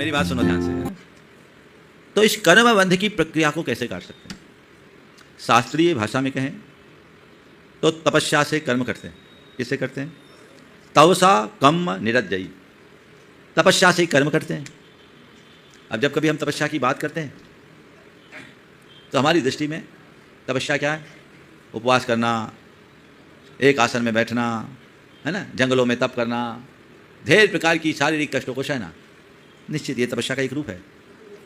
मेरी बात सुनो ध्यान से। तो इस कर्म बंध की प्रक्रिया को कैसे काट सकते हैं? शास्त्रीय भाषा में कहें तो तपस्या से कर्म करते हैं। किससे करते हैं? तवसा कम निरज्जयी, तपस्या से ही कर्म करते हैं। अब जब कभी हम तपस्या की बात करते हैं तो हमारी दृष्टि में तपस्या क्या है? उपवास करना, एक आसन में बैठना, है ना, जंगलों में तप करना, ढेर प्रकार की शारीरिक कष्टों को सहना। निश्चित ये तपस्या का एक रूप है,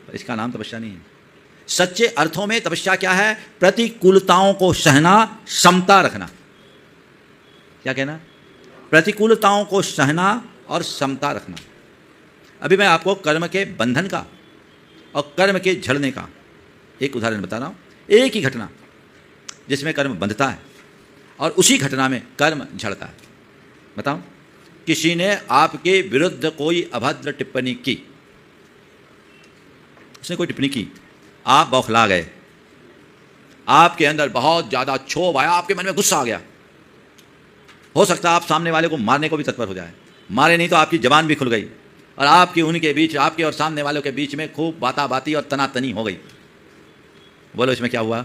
पर इसका नाम तपस्या नहीं है। सच्चे अर्थों में तपस्या क्या है? प्रतिकूलताओं को सहना, समता रखना। क्या कहना? प्रतिकूलताओं को सहना और समता रखना। अभी मैं आपको कर्म के बंधन का और कर्म के झड़ने का एक उदाहरण बता रहा हूँ। एक ही घटना जिसमें कर्म बंधता है और उसी घटना में कर्म झड़ता है। बताओ, किसी ने आपके विरुद्ध कोई अभद्र टिप्पणी की, उसने कोई टिप्पणी की, आप बौखला गए, आपके अंदर बहुत ज़्यादा क्षोभ आया, आपके मन में गुस्सा आ गया। हो सकता है आप सामने वाले को मारने को भी तत्पर हो जाए, मारे नहीं तो आपकी जबान भी खुल गई और आपकी उनके बीच, आपके और सामने वालों के बीच में खूब बाताबाती और तनातनी हो गई। बोलो इसमें क्या हुआ?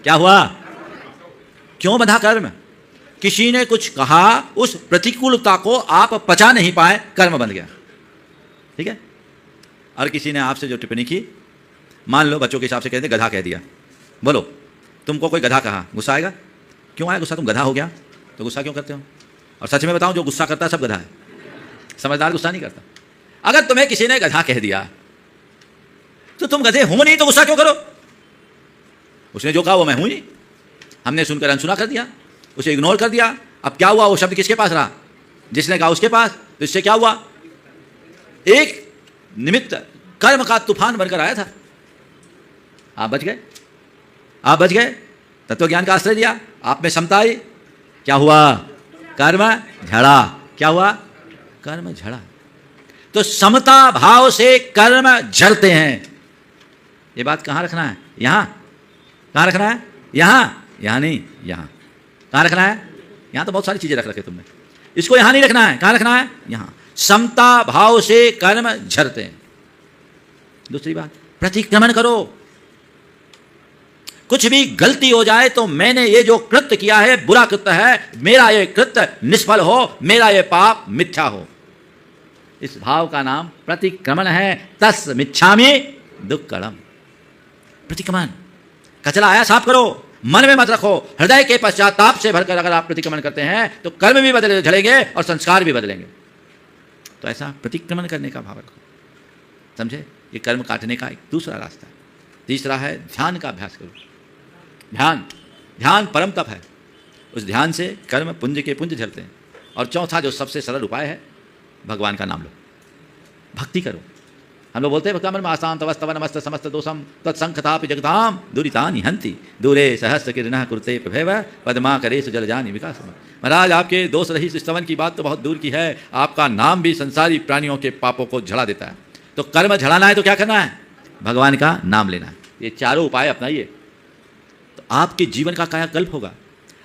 क्या हुआ? क्यों बंधा कर्म? किसी ने कुछ कहा, उस प्रतिकूलता को आप पचा नहीं पाए, कर्म बंध गया। ठीक है? और किसी ने आपसे जो टिप्पणी की, मान लो बच्चों के हिसाब से कहते गधा कह दिया। बोलो, तुमको कोई गधा कहा, गुस्सा आएगा? क्यों आया गुस्सा? तुम गधा हो गया तो गुस्सा क्यों करते हो? और सच में बताओ, जो गुस्सा करता है सब गधा है, समझदार गुस्सा नहीं करता। अगर तुम्हें किसी ने गधा कह दिया तो तुम गधे हो नहीं तो गुस्सा क्यों करो? उसने जो कहा वो मैं हूं नहीं, हमने सुनकर अनसुना कर दिया, उसे इग्नोर कर दिया। अब क्या हुआ? वो शब्द किसके पास रहा? जिसने कहा उसके पास। तो इससे क्या हुआ? एक निमित्त कर्म का तूफान बनकर आया था। आप बच गए, आप बच गए। तत्व ज्ञान का आश्रय लिया, आप में समता आई। क्या हुआ? कर्म झड़ा। क्या हुआ? कर्म झड़ा। तो समता भाव से कर्म झड़ते हैं। ये बात कहाँ रखना है? यहाँ। कहाँ रखना है? यहाँ। यहाँ नहीं, यहाँ। कहाँ रखना है? यहाँ तो बहुत सारी चीजें रख रखे तुमने, इसको यहाँ नहीं रखना है। कहाँ रखना है? यहाँ। समता भाव से कर्म झड़ते हैं। दूसरी बात, प्रतिक्रमण करो। कुछ भी गलती हो जाए तो मैंने ये जो कृत्य किया है बुरा कृत्य है, मेरा ये कृत्य निष्फल हो, मेरा ये पाप मिथ्या हो, इस भाव का नाम प्रतिक्रमण है। तस् मिच्छामि दुक्कड़म। प्रतिक्रमण, कचरा आया साफ करो, मन में मत रखो। हृदय के पश्चाताप से भरकर अगर आप प्रतिक्रमण करते हैं तो कर्म भी बदले झड़ेंगे और संस्कार भी बदलेंगे। तो ऐसा प्रतिक्रमण करने का भाव रखो। समझे? ये कर्म काटने का एक दूसरा रास्ता है। तीसरा है ध्यान का अभ्यास करो। ध्यान, ध्यान परम तप है। उस ध्यान से कर्म पुंज के पुंज झड़ते हैं। और चौथा जो सबसे सरल उपाय है, भगवान का नाम लो, भक्ति करो। हम लोग बोलते हैं भक्तामन में आसाम तवस्तव नमस्त समस्त दोषम तत्संखतापि जगताम दुरितानि हंति दूरे सहस्र किरणः कुरुते प्रभैव पद्मा करेषु जलजानि विकास। महाराज, आपके दोष रहित स्तवन की बात तो बहुत दूर की है, आपका नाम भी संसारी प्राणियों के पापों को झड़ा देता है। तो कर्म झड़ाना है तो क्या करना है? भगवान का नाम लेना है। ये चारों उपाय अपनाइए तो आपके जीवन का कायाकल्प होगा।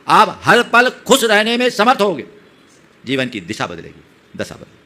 आप हर पल खुश रहने में समर्थ होगे। जीवन की दिशा बदलेगी, दशा बदलेगी।